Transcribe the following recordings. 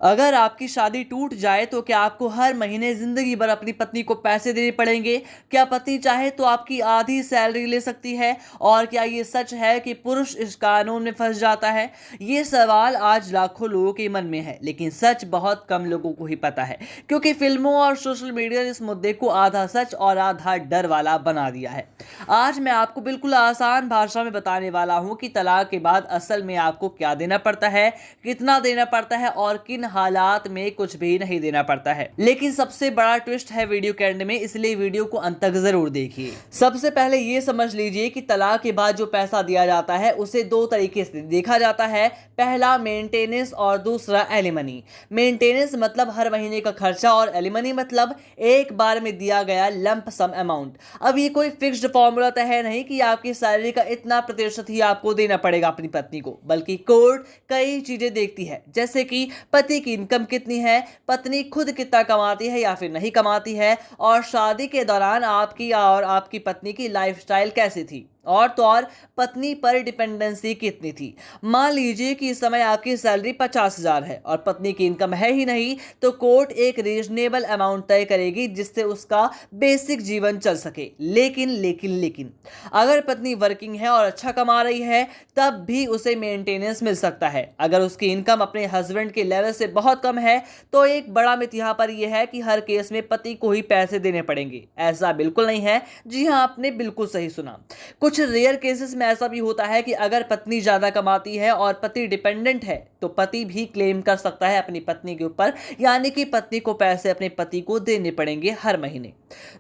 अगर आपकी शादी टूट जाए तो क्या आपको हर महीने जिंदगी भर अपनी पत्नी को पैसे देने पड़ेंगे? क्या पत्नी चाहे तो आपकी आधी सैलरी ले सकती है? और क्या ये सच है कि पुरुष इस कानून में फंस जाता है? ये सवाल आज लाखों लोगों के मन में है, लेकिन सच बहुत कम लोगों को ही पता है, क्योंकि फिल्मों और सोशल मीडिया ने इस मुद्दे को आधा सच और आधा डर वाला बना दिया है। आज मैं आपको बिल्कुल आसान भाषा में बताने वाला हूं कि तलाक के बाद असल में आपको क्या देना पड़ता है, कितना देना पड़ता है और किन हालात में कुछ भी नहीं देना पड़ता है। लेकिन सबसे बड़ा ट्विस्ट है वीडियो के एंड में, इसलिए वीडियो को अंत तक जरूर देखिए। सबसे पहले ये समझ लीजिए कि तलाक के बाद जो पैसा दिया जाता है उसे दो तरीके से देखा जाता है। पहला मेंटेनेंस और दूसरा एलिमनी। मेंटेनेंस मतलब हर महीने का खर्चा और एलिमनी मतलब एक बार में दिया गया लंप सम अमाउंट। अब ये कोई फिक्स्ड फॉर्मूला तो है नहीं कि आपकी सैलरी का इतना प्रतिशत ही आपको देना पड़ेगा अपनी पत्नी को, बल्कि कोर्ट कई चीजें देखती है, जैसे कि पति की इनकम कितनी है, पत्नी खुद कितना कमाती है या फिर नहीं कमाती है, और शादी के दौरान आपकी और आपकी पत्नी की लाइफस्टाइल कैसी थी, और तो और पत्नी पर डिपेंडेंसी कितनी थी। मान लीजिए कि इस समय आपकी सैलरी 50,000 है और पत्नी की इनकम है ही नहीं, तो कोर्ट एक रीजनेबल अमाउंट तय करेगी जिससे उसका बेसिक जीवन चल सके। लेकिन अगर पत्नी वर्किंग है और अच्छा कमा रही है, तब भी उसे मेंटेनेंस मिल सकता है। अगर उसकी इनकम अपने हस्बैंड के लेवल से बहुत कम है, तो एक बड़ा मिथ यहाँ पर यह है कि हर केस में पति को ही पैसे देने पड़ेंगे। ऐसा बिल्कुल नहीं है। जी हाँ, आपने बिल्कुल सही सुना। कुछ रेयर केसेस में ऐसा भी होता है कि अगर पत्नी ज्यादा कमाती है और पति डिपेंडेंट है, तो पति भी क्लेम कर सकता है अपनी पत्नी के ऊपर, यानी कि पत्नी को पैसे अपने पति को देने पड़ेंगे हर महीने।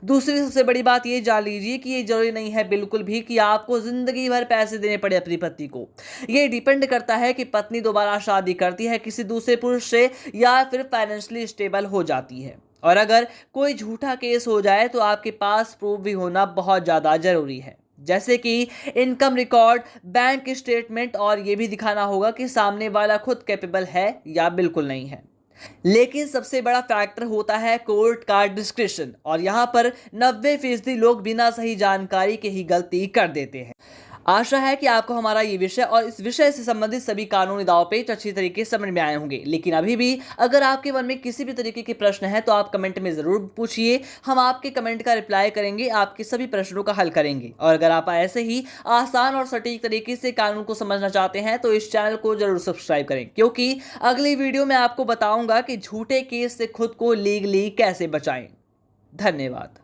दूसरी सबसे बड़ी बात ये जान लीजिए कि ये जरूरी नहीं है बिल्कुल भी कि आपको जिंदगी भर पैसे देने पड़े अपनी पत्नी को। ये डिपेंड करता है कि पत्नी दोबारा शादी करती है किसी दूसरे पुरुष से या फिर फाइनेंशियली स्टेबल हो जाती है। और अगर कोई झूठा केस हो जाए तो आपके पास प्रूफ भी होना बहुत ज्यादा जरूरी है, जैसे कि इनकम रिकॉर्ड, बैंक स्टेटमेंट, और यह भी दिखाना होगा कि सामने वाला खुद कैपेबल है या बिल्कुल नहीं है। लेकिन सबसे बड़ा फैक्टर होता है कोर्ट का डिस्क्रिप्शन, और यहां पर 90% लोग बिना सही जानकारी के ही गलती कर देते हैं। आशा है कि आपको हमारा ये विषय और इस विषय से संबंधित सभी कानूनी दाव पेच अच्छी तरीके से समझ में आए होंगे। लेकिन अभी भी अगर आपके मन में किसी भी तरीके के प्रश्न है तो आप कमेंट में जरूर पूछिए, हम आपके कमेंट का रिप्लाई करेंगे, आपके सभी प्रश्नों का हल करेंगे। और अगर आप ऐसे ही आसान और सटीक तरीके से कानून को समझना चाहते हैं तो इस चैनल को जरूर सब्सक्राइब करें, क्योंकि अगली वीडियो में आपको बताऊंगा कि झूठे केस से खुद को लीगली कैसे बचाएं। धन्यवाद।